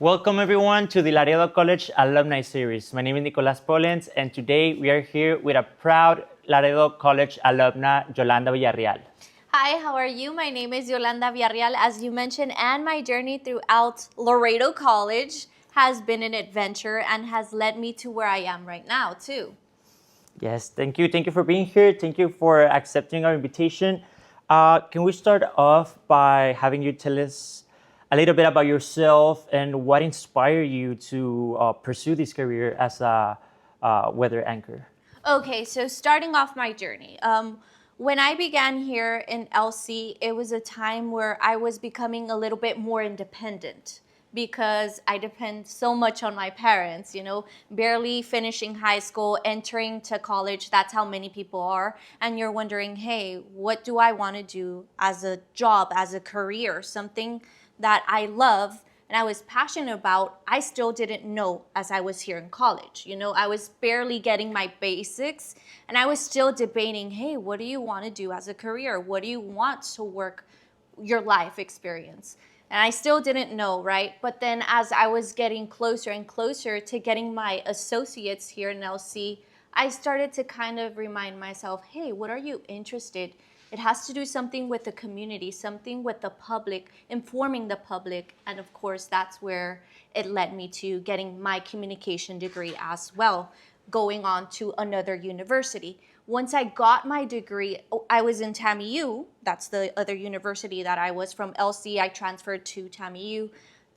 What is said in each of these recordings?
Welcome everyone to the Laredo College Alumni Series. My name is Nicolas Pollens, and today we are here with a proud Laredo College alumna, Yolanda Villarreal. Hi, how are you? My name is Yolanda Villarreal, as you mentioned, and my journey throughout Laredo College has been an adventure and has led me to where I am right now, too. Yes, thank you. Thank you for being here. Thank you for accepting our invitation. Can we start off by having you tell us a little bit about yourself and what inspired you to pursue this career as a weather anchor? Okay, so starting off my journey. When I began here in LC, it was a time where I was becoming a little bit more independent because I depend so much on my parents, barely finishing high school, entering to college. That's how many people are. And you're wondering, hey, what do I want to do as a job, as a career, something that I love and I was passionate about. I still didn't know as I was here in college. I was barely getting my basics and I was still debating, hey, what do you want to do as a career? What do you want to work your life experience? And I still didn't know, right? But then as I was getting closer and closer to getting my associates here in LC, I started to kind of remind myself, hey, what are you interested? It has to do something with the community, something with the public, informing the public. And of course, that's where it led me to getting my communication degree as well, going on to another university. Once I got my degree, I was in TAMIU. That's the other university that I was from LC. I transferred to TAMIU.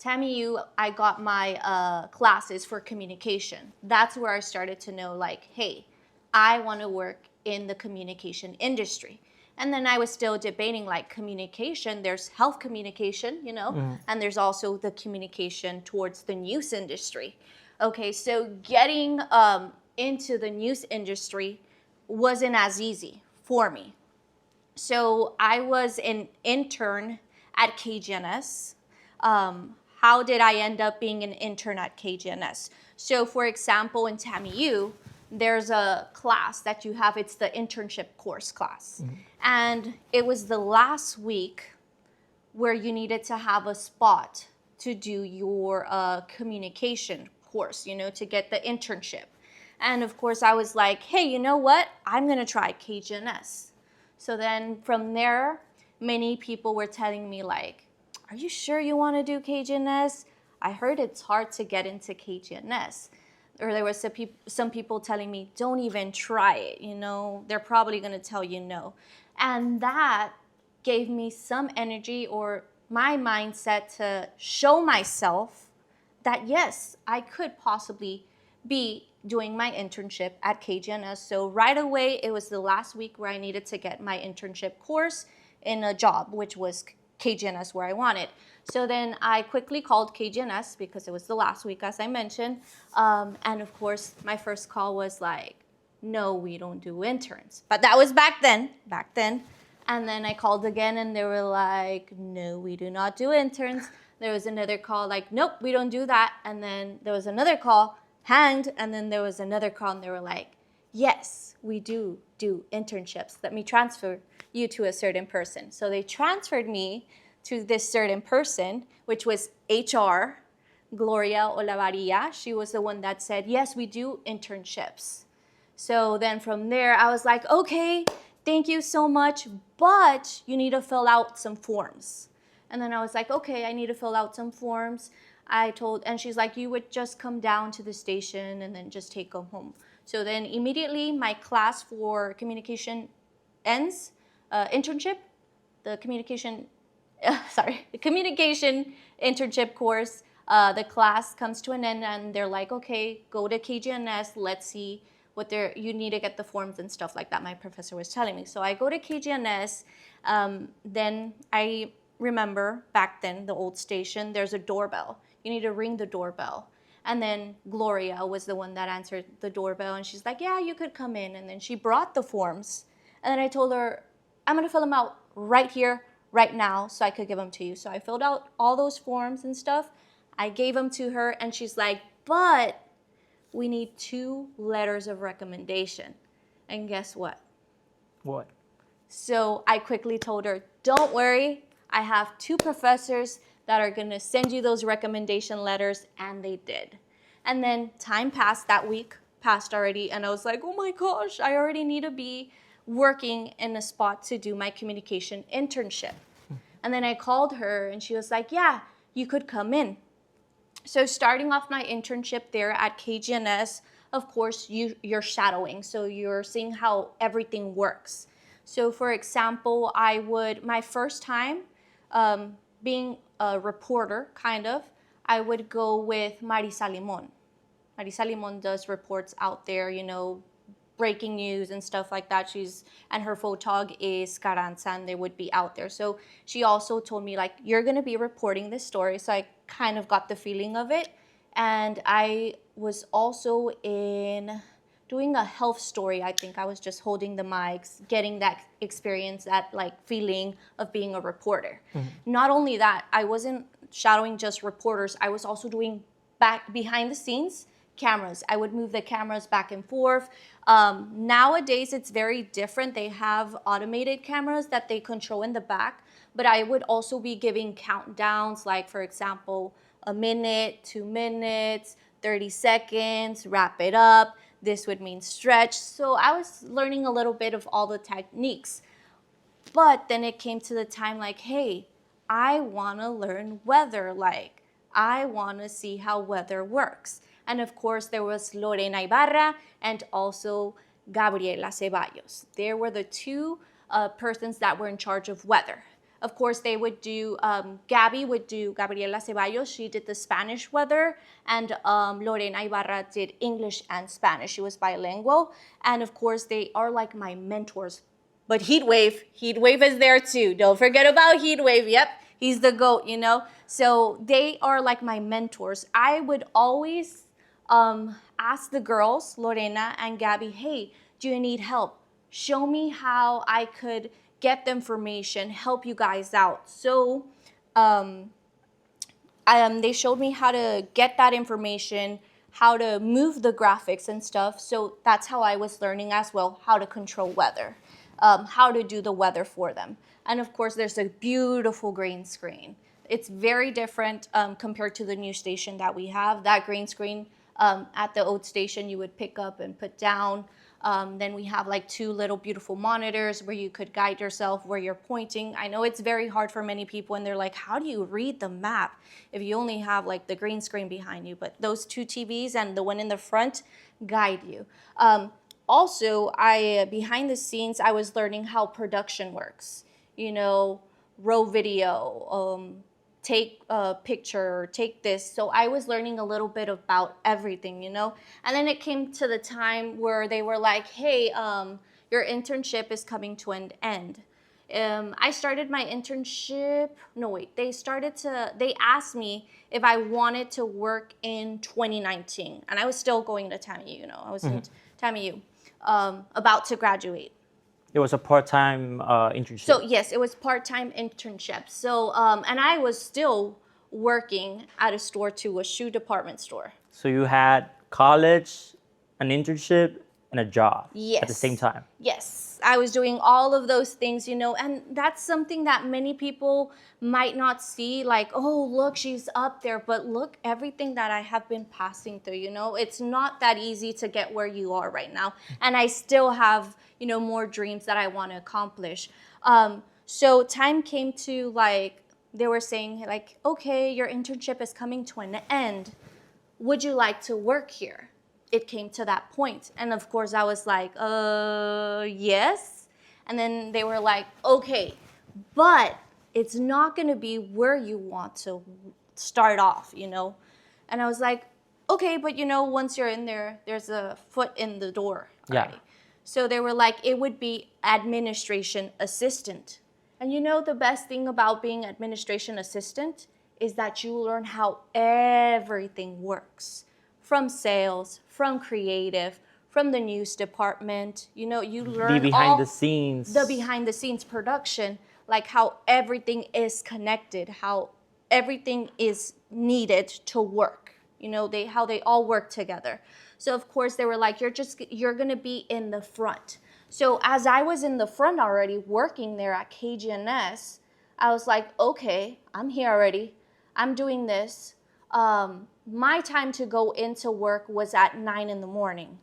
TAMIU, I got my classes for communication. That's where I started to know, like, hey, I want to work in the communication industry. And then I was still debating, like, communication. There's health communication, and there's also the communication towards the news industry. Okay, so getting into the news industry wasn't as easy for me. So I was an intern at KGNS. How did I end up being an intern at KGNS? So for example, in TAMIU, there's a class that you have, it's the internship course class. Mm-hmm. And it was the last week where you needed to have a spot to do your communication course, to get the internship. And of course I was like, hey, you know what? I'm gonna try KGNS. So then from there, many people were telling me, like, are you sure you wanna do KGNS? I heard it's hard to get into KGNS. Or there was some people telling me, don't even try it, they're probably gonna tell you no. And that gave me some energy or my mindset to show myself that yes, I could possibly be doing my internship at KGNS. So right away, it was the last week where I needed to get my internship course in a job, which was KGNS where I wanted. So then I quickly called KGNS because it was the last week, as I mentioned. And of course, my first call was like, no, we don't do interns. But that was back then. And then I called again and they were like, no, we do not do interns. There was another call like, nope, we don't do that. And then there was another call, hanged. And then there was another call and they were like, yes, we do internships. Let me transfer you to a certain person. So they transferred me to this certain person, which was HR, Gloria Olavarria. She was the one that said, yes, we do internships. So then from there, I was like, okay, thank you so much, but you need to fill out some forms. And then I was like, okay, I need to fill out some forms. And she's like, you would just come down to the station and then just take them home. So then immediately my class for communication ends, internship, the communication internship course, the class comes to an end and they're like, okay, go to KGNS, let's see what you need to get the forms and stuff like that, my professor was telling me. So I go to KGNS, then I remember back then, the old station, there's a doorbell. You need to ring the doorbell. And then Gloria was the one that answered the doorbell and she's like, yeah, you could come in. And then she brought the forms. And then I told her, I'm gonna fill them out right here, right now, so I could give them to you. So I filled out all those forms and stuff. I gave them to her and she's like, but we need 2 letters of recommendation. And guess what? What? So I quickly told her, don't worry, I have 2 professors that are going to send you those recommendation letters, and they did. And then time passed, that week passed already, and I was like, oh my gosh, I already need to be working in a spot to do my communication internship. And then I called her and she was like, yeah, you could come in. So starting off my internship there at KGNS, of course, you're shadowing. So you're seeing how everything works. So for example, my first time being a reporter, kind of, I would go with Marisa Limon. Marisa Limon does reports out there, breaking news and stuff like that. And her photog is Carranza, and they would be out there. So she also told me, like, you're going to be reporting this story. So I kind of got the feeling of it. And I was also in doing a health story. I think I was just holding the mics, getting that experience, that like feeling of being a reporter. Mm-hmm. Not only that, I wasn't shadowing just reporters. I was also doing behind the scenes cameras. I would move the cameras back and forth. Nowadays, it's very different. They have automated cameras that they control in the back, but I would also be giving countdowns, like, for example, a minute, 2 minutes, 30 seconds, wrap it up. This would mean stretch. So I was learning a little bit of all the techniques. But then it came to the time like, hey, I want to learn weather. Like, I want to see how weather works. And of course, there was Lorena Ibarra and also Gabriela Ceballos. They were the two persons that were in charge of weather. Of course, they would do, Gabriela Ceballos, she did the Spanish weather, and Lorena Ibarra did English and Spanish. She was bilingual. And of course, they are like my mentors. But Heatwave is there too. Don't forget about Heatwave. Yep, he's the GOAT, So they are like my mentors. I would always ask the girls, Lorena and Gabby, hey, do you need help? Show me how I could get the information, help you guys out. So they showed me how to get that information, how to move the graphics and stuff. So that's how I was learning as well, how to control weather, how to do the weather for them. And of course, there's a beautiful green screen. It's very different compared to the new station that we have. That green screen at the old station, you would pick up and put down. Then we have like 2 little beautiful monitors where you could guide yourself where you're pointing. I know it's very hard for many people, and they're like, how do you read the map if you only have like the green screen behind you? But those 2 TVs and the one in the front guide you. Also, behind the scenes, I was learning how production works. Row video, take a picture, take this. So I was learning a little bit about everything, And then it came to the time where they were like, hey, your internship is coming to an end. I started my internship, they asked me if I wanted to work in 2019. And I was still going to TAMU, I was in TAMU, about to graduate. It was a part-time internship. So yes, it was part-time internship. So and I was still working at a store too, a shoe department store. So you had college, an internship, and a job at the same time. Yes, I was doing all of those things, and that's something that many people might not see. Like, oh, look, she's up there, but look, everything that I have been passing through. It's not that easy to get where you are right now, and I still have more dreams that I want to accomplish. So time came to, like, they were saying, like, okay, your internship is coming to an end. Would you like to work here? It came to that point. And of course I was like, yes. And then they were like, okay, but it's not going to be where you want to start off, And I was like, okay, but once you're in there, there's a foot in the door already. Yeah. So they were like, it would be administration assistant. And the best thing about being administration assistant is that you learn how everything works. From sales, from creative, from the news department. You learn the behind the scenes. The behind the scenes production, like how everything is connected, how everything is needed to work. How they all work together. So of course they were like, you're gonna be in the front. So as I was in the front already working there at KGNS, I was like, okay, I'm here already. I'm doing this. My time to go into work was at 9 in the morning.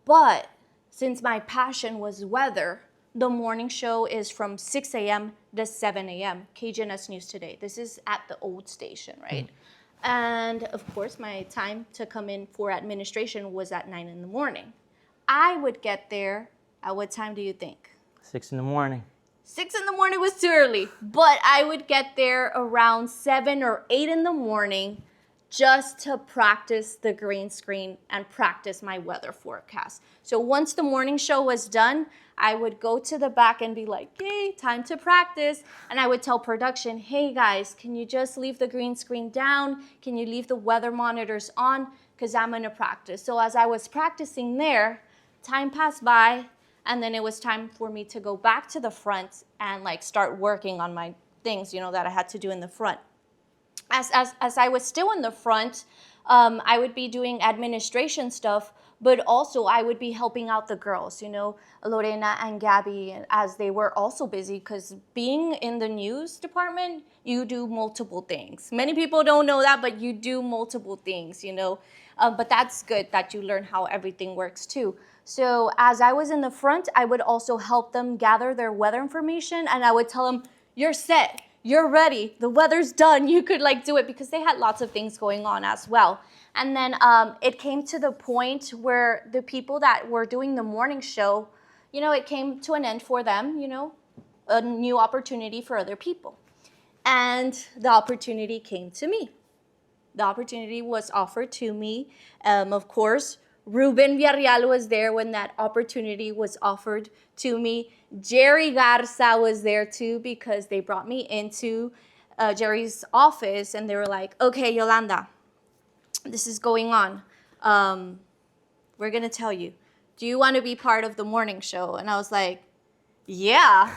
But since my passion was weather, the morning show is from 6 a.m. to 7 a.m. KGNS News Today. This is at the old station, right? And of course, my time to come in for administration was at 9 in the morning. I would get there at what time do you think? 6 in the morning. 6 in the morning was too early, but I would get there around 7 or 8 in the morning just to practice the green screen and practice my weather forecast. So once the morning show was done, I would go to the back and be like, yay, time to practice. And I would tell production, hey guys, can you just leave the green screen down? Can you leave the weather monitors on? Because I'm gonna practice. So as I was practicing there, time passed by, and then it was time for me to go back to the front and like start working on my things, that I had to do in the front. As I was still in the front, I would be doing administration stuff, but also I would be helping out the girls, Lorena and Gabby, as they were also busy, because being in the news department, you do multiple things. Many people don't know that, but you do multiple things, but that's good that you learn how everything works too. So as I was in the front, I would also help them gather their weather information, and I would tell them, you're set. You're ready. The weather's done. You could do it, because they had lots of things going on as well. And then it came to the point where the people that were doing the morning show, it came to an end for them, a new opportunity for other people. And the opportunity came to me. The opportunity was offered to me. Of course, Ruben Villarreal was there when that opportunity was offered to me. Jerry Garza was there too, because they brought me into Jerry's office and they were like, okay, Yolanda, this is going on. We're going to tell you. Do you want to be part of the morning show? And I was like, yeah.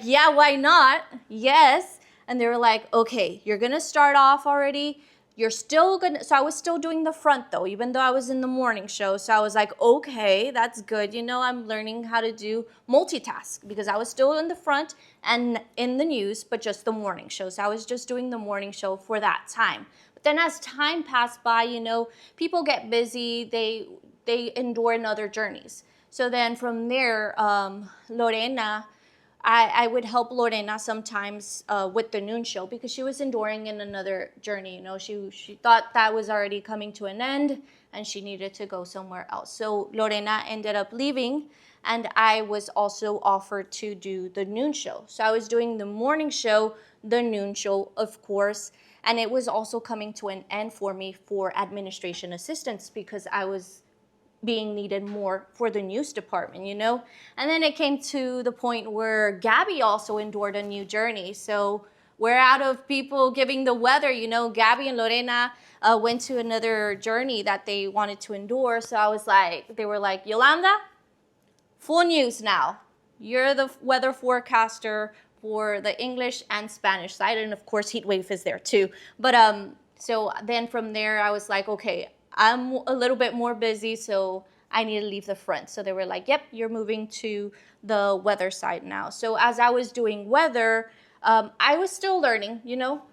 Yeah, why not? Yes. And they were like, okay, you're going to start off already. You're still gonna, so I was still doing the front though, even though I was in the morning show. So I was like, okay, that's good. I'm learning how to do multitask, because I was still in the front and in the news, but just the morning show. So I was just doing the morning show for that time. But then as time passed by, people get busy, they endure in other journeys. So then from there, Lorena, I would help Lorena sometimes with the noon show, because she was enduring in another journey. She thought that was already coming to an end and she needed to go somewhere else. So Lorena ended up leaving, and I was also offered to do the noon show. So I was doing the morning show, the noon show, of course, and it was also coming to an end for me for administration assistance, because I was being needed more for the news department, And then it came to the point where Gabby also endured a new journey. So we're out of people giving the weather, Gabby and Lorena went to another journey that they wanted to endure. So they were like, Yolanda, full news now. You're the weather forecaster for the English and Spanish side. And of course, heat wave is there too. But so then from there, I was like, okay, I'm a little bit more busy, so I need to leave the front. So they were like, yep, you're moving to the weather side now. So as I was doing weather, I was still learning,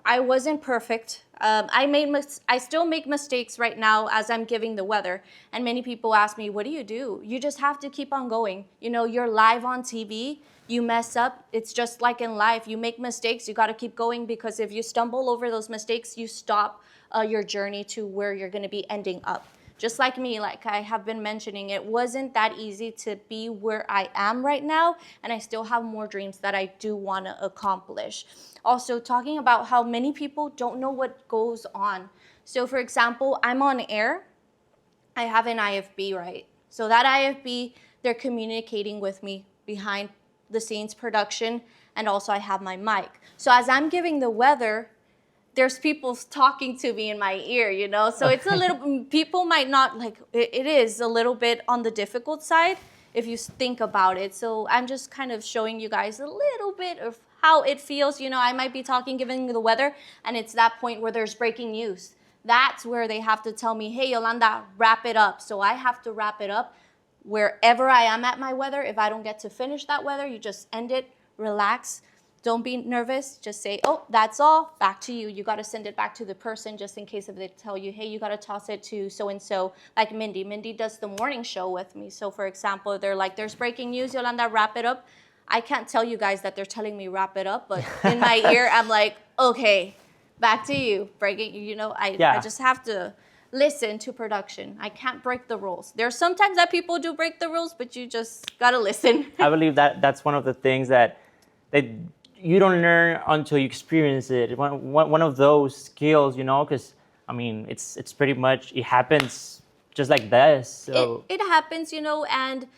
I wasn't perfect. I still make mistakes right now as I'm giving the weather. And many people ask me, what do? You just have to keep on going. You're live on TV. You mess up. It's just like in life. You make mistakes. You got to keep going, because if you stumble over those mistakes, you stop your journey to where you're going to be ending up. Just like me, like I have been mentioning, it wasn't that easy to be where I am right now, and I still have more dreams that I do want to accomplish. Also, talking about how many people don't know what goes on. So for example, I'm on air. I have an IFB, right? So that IFB, they're communicating with me behind the scenes production, and also I have my mic. So as I'm giving the weather, there's people talking to me in my ear, So it's a little, people might not it is a little bit on the difficult side if you think about it. So I'm just kind of showing you guys a little bit of how it feels. I might be talking, giving the weather, and it's that point where there's breaking news. That's where they have to tell me, hey, Yolanda, wrap it up. So I have to wrap it up wherever I am at my weather. If I don't get to finish that weather, you just end it, relax, Don't be nervous. Just say, oh, that's all. Back to you. You got to send it back to the person just in case if they tell you, hey, you got to toss it to so-and-so. Like Mindy. Mindy does the morning show with me. So, for example, they're like, there's breaking news, Yolanda, wrap it up. I can't tell you guys that they're telling me wrap it up, but in my ear, I'm like, okay, back to you. Breaking, I just have to listen to production. I can't break the rules. There's sometimes that people do break the rules, but you just got to listen. I believe that that's one of the things that you don't learn until you experience it. One of those skills, because I mean, it's pretty much, it happens just like this. So it happens, and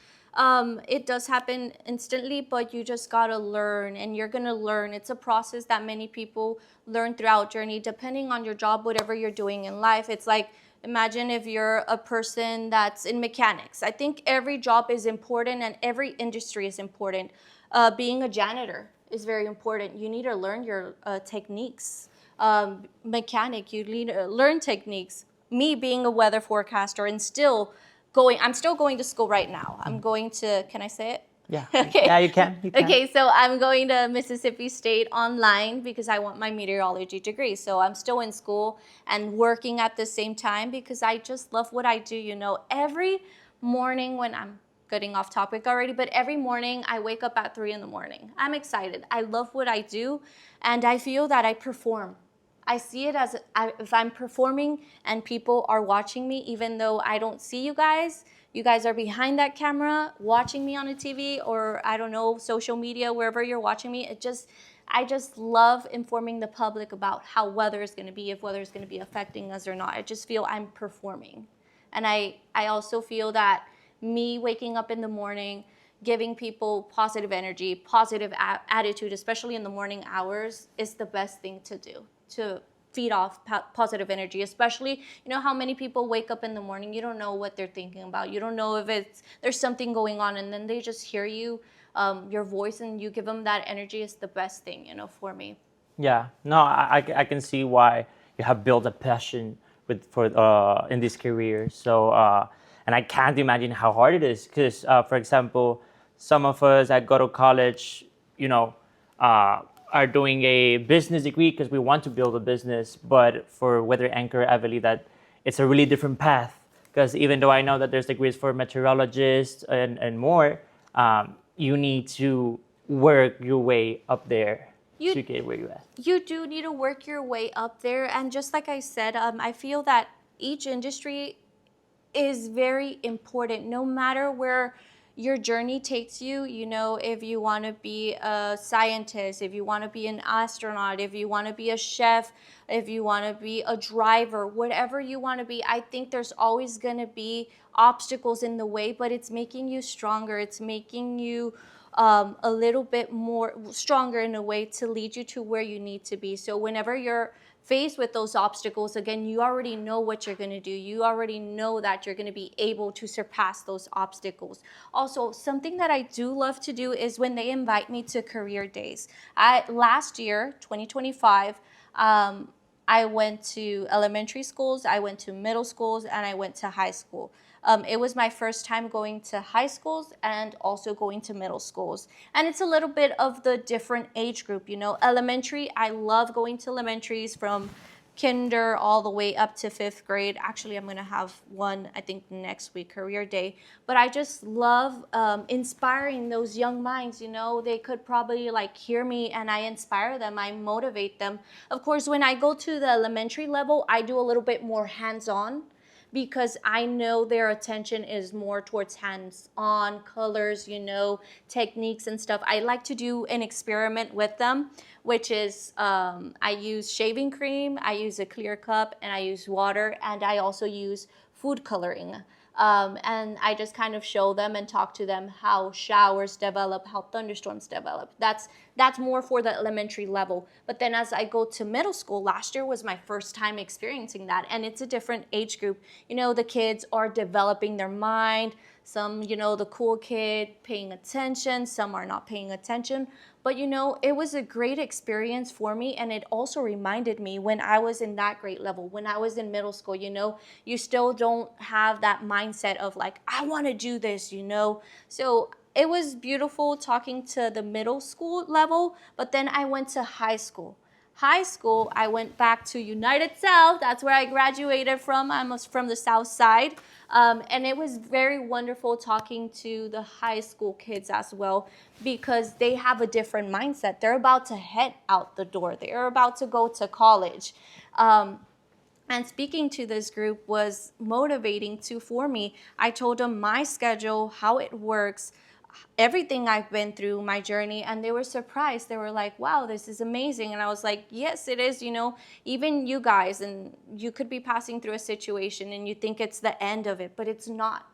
it does happen instantly, but you just gotta learn, and you're gonna learn. It's a process that many people learn throughout journey, depending on your job, whatever you're doing in life. It's like, imagine if you're a person that's in mechanics. I think every job is important and every industry is important. Being a janitor is very important. You need to learn your techniques. Mechanic, you need to learn techniques. Me being a weather forecaster and I'm still going to school right now. I'm going to, can I say it? yeah, Okay. yeah, you can. Okay, so I'm going to Mississippi State online because I want my meteorology degree. So I'm still in school and working at the same time because I just love what I do. Every morning when I'm getting off topic already, but every morning I wake up at 3 a.m. I'm excited. I love what I do, and I feel that I perform. I see it as if I'm performing and people are watching me, even though I don't see you guys. You guys are behind that camera watching me on a TV or, I don't know, social media, wherever you're watching me. I just love informing the public about how weather is going to be, if weather is going to be affecting us or not. I just feel I'm performing. And I also feel that me waking up in the morning, giving people positive energy, positive attitude, especially in the morning hours, is the best thing to do, to feed off positive energy. Especially, how many people wake up in the morning, you don't know what they're thinking about. You don't know if there's something going on, and then they just hear you, your voice, and you give them that energy. Is the best thing, for me. Yeah, no, I can see why you have built a passion for in this career. So and I can't imagine how hard it is because, for example, some of us that go to college, are doing a business degree because we want to build a business. But for weather anchor, I believe that it's a really different path because even though I know that there's degrees for meteorologists and more, you need to work your way up there to get where you're at. You do need to work your way up there. And just like I said, I feel that each industry is very important, no matter where your journey takes you. If you want to be a scientist, if you want to be an astronaut, if you want to be a chef, if you want to be a driver, whatever you want to be, I think there's always going to be obstacles in the way, but it's making you stronger. It's making you a little bit more stronger in a way to lead you to where you need to be. So whenever you're faced with those obstacles, again, you already know what you're going to do. You already know that you're going to be able to surpass those obstacles. Also, something that I do love to do is when they invite me to career days. Last year, 2025, I went to elementary schools, I went to middle schools, and I went to high school. It was my first time going to high schools and also going to middle schools. And it's a little bit of the different age group. Elementary, I love going to elementaries from kinder all the way up to 5th grade. Actually, I'm going to have one, I think, next week, career day. But I just love inspiring those young minds. They could probably hear me and I inspire them, I motivate them. Of course, when I go to the elementary level, I do a little bit more hands-on, because I know their attention is more towards hands-on, colors, techniques and stuff. I like to do an experiment with them, which is I use shaving cream, I use a clear cup, and I use water, and I also use food coloring. And I just kind of show them and talk to them how showers develop, how thunderstorms develop. That's more for the elementary level. But then as I go to middle school, last year was my first time experiencing that. And it's a different age group. The kids are developing their mind. Some, the cool kid paying attention. Some are not paying attention. But, it was a great experience for me. And it also reminded me when I was in that grade level, when I was in middle school, you still don't have that mindset of I want to do this, So it was beautiful talking to the middle school level, but then I went to high school. High school, I went back to United South. That's where I graduated from. I was from the South Side. And it was very wonderful talking to the high school kids as well, because they have a different mindset. They're about to head out the door. They're about to go to college. And speaking to this group was motivating too for me. I told them my schedule, how it works, everything I've been through, my journey, and they were surprised. They were like, wow, this is amazing. And I was like, yes, it is. Even you guys, and you could be passing through a situation and you think it's the end of it, but it's not.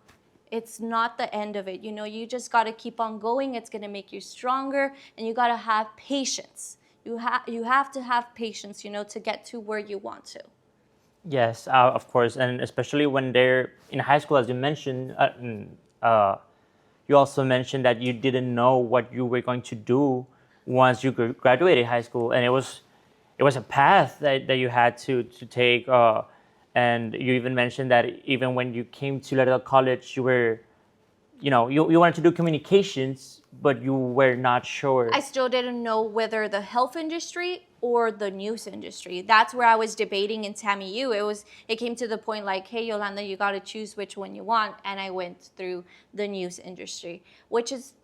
It's not the end of it. You just got to keep on going. It's going to make you stronger, and you got to have patience. You have to have patience, to get to where you want to. Yes, of course, and especially when they're in high school, as you mentioned. You also mentioned that you didn't know what you were going to do once you graduated high school, and it was a path that you had to take. And you even mentioned that even when you came to Laredo College, you were, you wanted to do communications, but you were not sure. I still didn't know whether the health industry or the news industry. That's where I was debating in TAMU. It came to the point like, hey, Yolanda, you got to choose which one you want. And I went through the news industry, which is,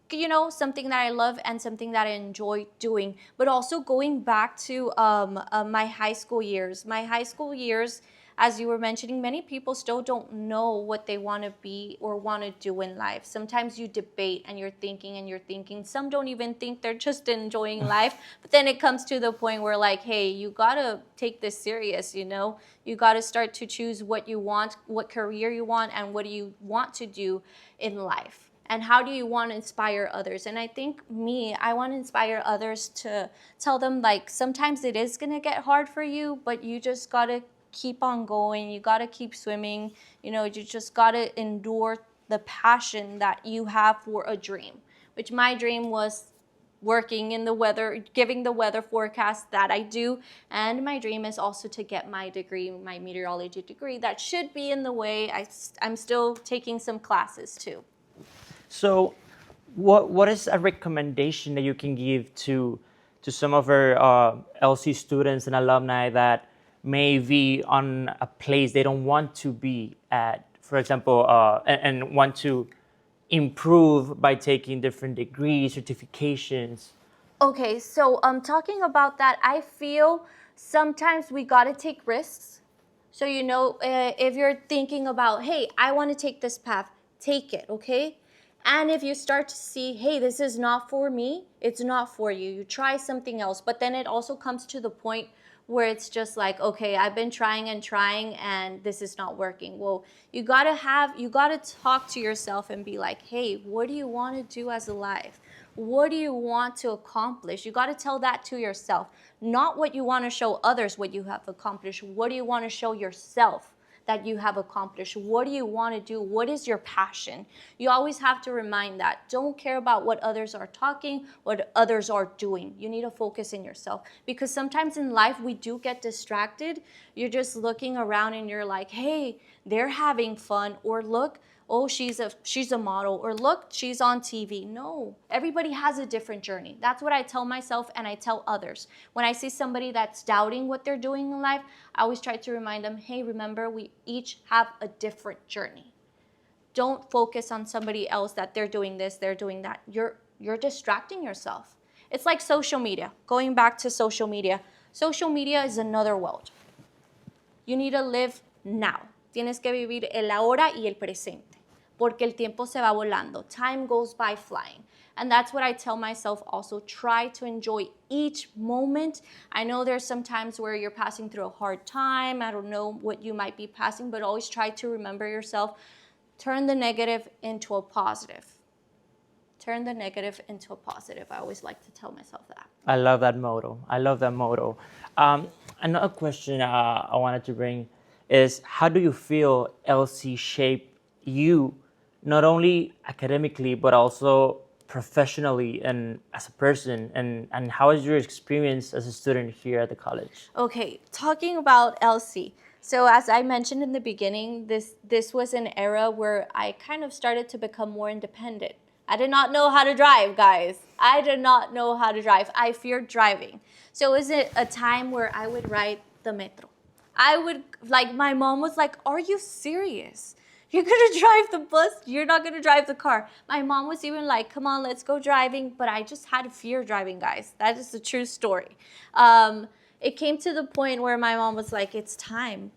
something that I love and something that I enjoy doing. But also going back to my high school years. My high school years, as you were mentioning, many people still don't know what they want to be or want to do in life. Sometimes you debate and you're thinking. Some don't even think, they're just enjoying life. But then it comes to the point where like, hey, you got to take this serious, You got to start to choose what you want, what career you want, and what do you want to do in life. And how do you want to inspire others? And I think I want to inspire others to tell them like, sometimes it is going to get hard for you, but you just got to keep on going. You got to keep swimming. You just got to endure the passion that you have for a dream, which my dream was working in the weather, giving the weather forecast that I do. And my dream is also to get my degree, my meteorology degree. That should be in the way. I'm still taking some classes too. So, what is a recommendation that you can give to some of our LC students and alumni that may be on a place they don't want to be at, for example, and want to improve by taking different degrees, certifications? Okay, so talking about that, I feel sometimes we got to take risks. So, if you're thinking about, hey, I want to take this path, take it, okay? And if you start to see, hey, this is not for me, it's not for you, you try something else. But then it also comes to the point where it's just like, okay, I've been trying and this is not working. Well, you gotta talk to yourself and be like, hey, what do you want to do as a life? What do you want to accomplish? You got to tell that to yourself, not what you want to show others what you have accomplished. What do you want to show yourself that you have accomplished? What do you want to do? What is your passion? You always have to remind that. Don't care about what others are talking, what others are doing. You need to focus in yourself, because sometimes in life we do get distracted. You're just looking around and you're like, hey, they're having fun, or look, oh, she's a model, or look, she's on TV. No, everybody has a different journey. That's what I tell myself and I tell others. When I see somebody that's doubting what they're doing in life, I always try to remind them, hey, remember, we each have a different journey. Don't focus on somebody else that they're doing this, they're doing that. You're distracting yourself. It's like social media. Going back to social media. Social media is another world. You need to live now. Tienes que vivir el ahora y el presente, porque el tiempo se va volando. Time goes by flying. And that's what I tell myself also. Try to enjoy each moment. I know there's some times where you're passing through a hard time. I don't know what you might be passing, but always try to remember yourself. Turn the negative into a positive. Turn the negative into a positive. I always like to tell myself that. I love that motto. Another question I wanted to bring is, how do you feel LC shaped you, not only academically, but also professionally and as a person? And how is your experience as a student here at the college? Okay, talking about LC. So as I mentioned in the beginning, this was an era where I kind of started to become more independent. I did not know how to drive, guys. I did not know how to drive. I feared driving. So it was a time where I would ride the metro. I would, like, my mom was like, are you serious? You're gonna drive the bus? You're not gonna drive the car. My mom was even like, come on, let's go driving. But I just had fear driving, guys. That is a true story. It came to the point where my mom was like, it's time.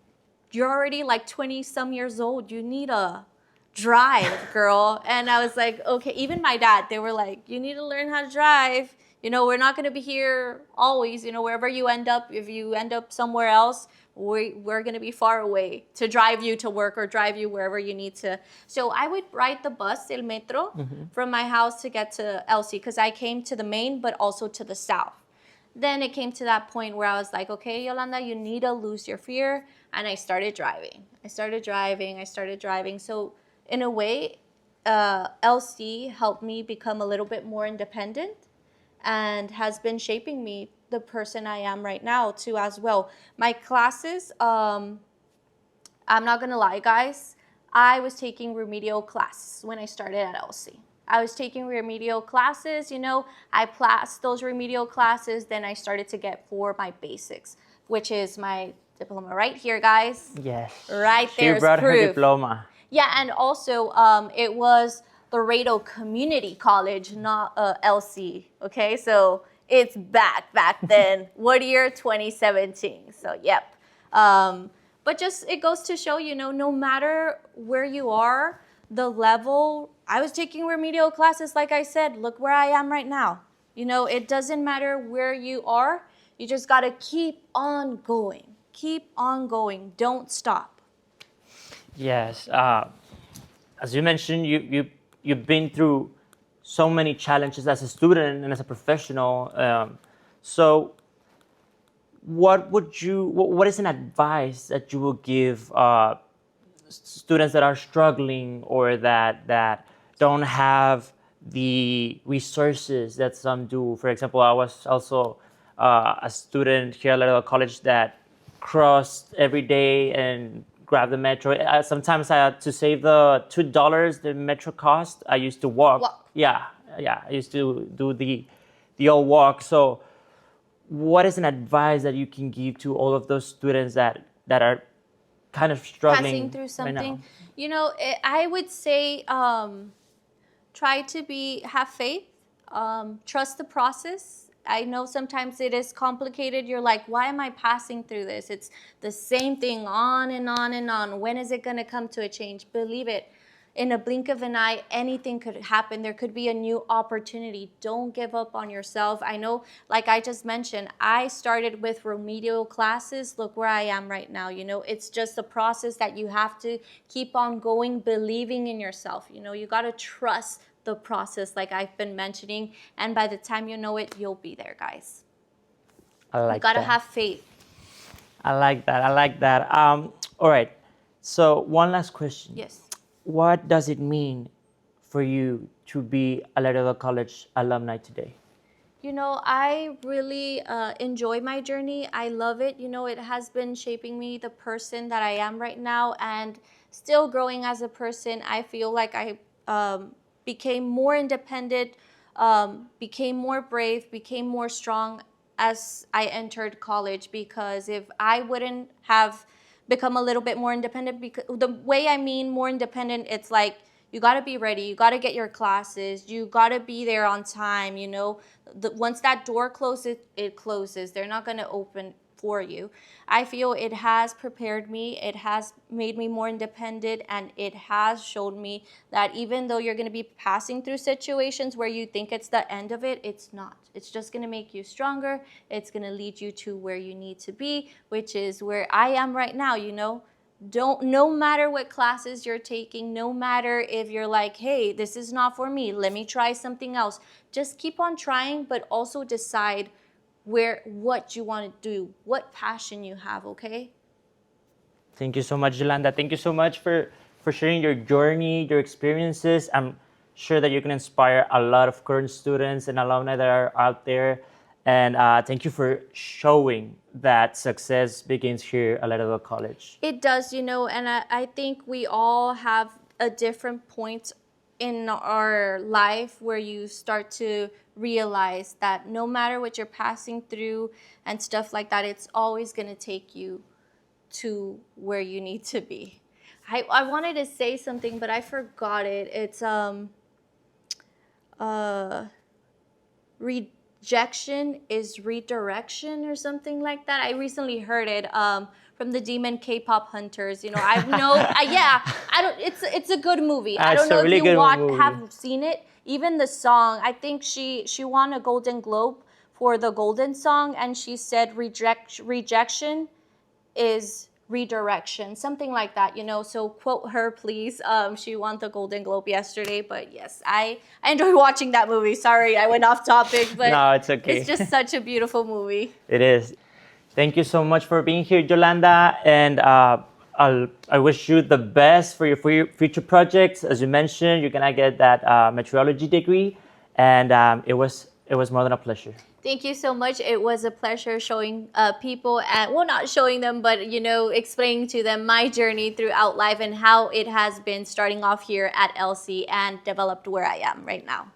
You're already like 20 some years old. You need a drive, girl. And I was like, okay. Even my dad, they were like, you need to learn how to drive. We're not going to be here always. Wherever you end up, if you end up somewhere else, we're going to be far away to drive you to work or drive you wherever you need to. So I would ride the bus, el metro, from my house to get to LC, because I came to the main, but also to the south. Then it came to that point where I was like, okay, Yolanda, you need to lose your fear. And I started driving. I started driving. So in a way, LC helped me become a little bit more independent and has been shaping me the person I am right now too as well. My classes, I'm not gonna lie, guys, I was taking remedial classes when I started at LC. I was taking remedial classes, I passed those remedial classes, then I started to get for my basics, which is my diploma right here, guys. Yes. Right She there is brought her proof. diploma. Yeah, and also it was Laredo Community College, not LC. Okay, so it's back then. What year? 2017. So yep. But just it goes to show, no matter where you are, the level. I was taking remedial classes, like I said. Look where I am right now. It doesn't matter where you are. You just gotta keep on going. Keep on going. Don't stop. Yes. As you mentioned, you've been through so many challenges as a student and as a professional. So, what is an advice that you will give students that are struggling or that don't have the resources that some do? For example, I was also a student here at Laredo College that crossed every day and grabbed the metro. Sometimes I had to save the $2 the metro cost. I used to walk. Yeah. I used to do the old walk. So, what is an advice that you can give to all of those students that are kind of struggling Passing through something? Right now? I would say try to have faith, trust the process. I know sometimes it is complicated. You're like, why am I passing through this? It's the same thing on and on and on. When is it going to come to a change? Believe it. In a blink of an eye, anything could happen. There could be a new opportunity. Don't give up on yourself. I know, like I just mentioned, I started with remedial classes. Look where I am right now. It's just a process that you have to keep on going, believing in yourself. You got to trust the process, like I've been mentioning. And by the time you know it, you'll be there, guys. I like You got to that. have faith. I like that. All right. So one last question. Yes. What does it mean for you to be a Laredo College alumni today? I really enjoy my journey. I love it. It has been shaping me the person that I am right now, and still growing as a person. I feel like I became more independent, became more brave, became more strong as I entered college, because if I wouldn't have become a little bit more independent, because the way I mean more independent, it's like you got to be ready, you got to get your classes, you got to be there on time. Once that door closes, it closes. They're not going to open for you. I feel it has prepared me, it has made me more independent, and it has showed me that even though you're going to be passing through situations where you think it's the end of it, it's not. It's just going to make you stronger. It's going to lead you to where you need to be, which is where I am right now. No matter what classes you're taking, no matter if you're like, hey, this is not for me, let me try something else, just keep on trying, but also decide what you want to do, what passion you have. Okay? Thank you so much, Yolanda. Thank you so much for sharing your journey, your experiences. I'm sure that you can inspire a lot of current students and alumni that are out there. And thank you for showing that success begins here at Laredo College. It does, and I think we all have a different point in our life where you start to realize that no matter what you're passing through and stuff like that, it's always going to take you to where you need to be. I wanted to say something, but I forgot it. It's rejection is redirection or something like that. I recently heard it from the Demon K-pop Hunters. You know, I know, yeah, I don't. It's a good movie. I don't It's a know really if you good movie. have seen it. Even the song, I think she won a Golden Globe for the Golden Song, and she said rejection is redirection, something like that, you know. So quote her, please. She won the Golden Globe yesterday. But yes, I enjoyed watching that movie. Sorry, I went off topic, but No, it's okay. it's just such a beautiful movie. It is. Thank you so much for being here, Yolanda, and I wish you the best for your future projects. As you mentioned, you're gonna get that meteorology degree, and it was more than a pleasure. Thank you so much. It was a pleasure showing people, and well, not showing them, but you know, explaining to them my journey throughout life and how it has been starting off here at LC and developed where I am right now.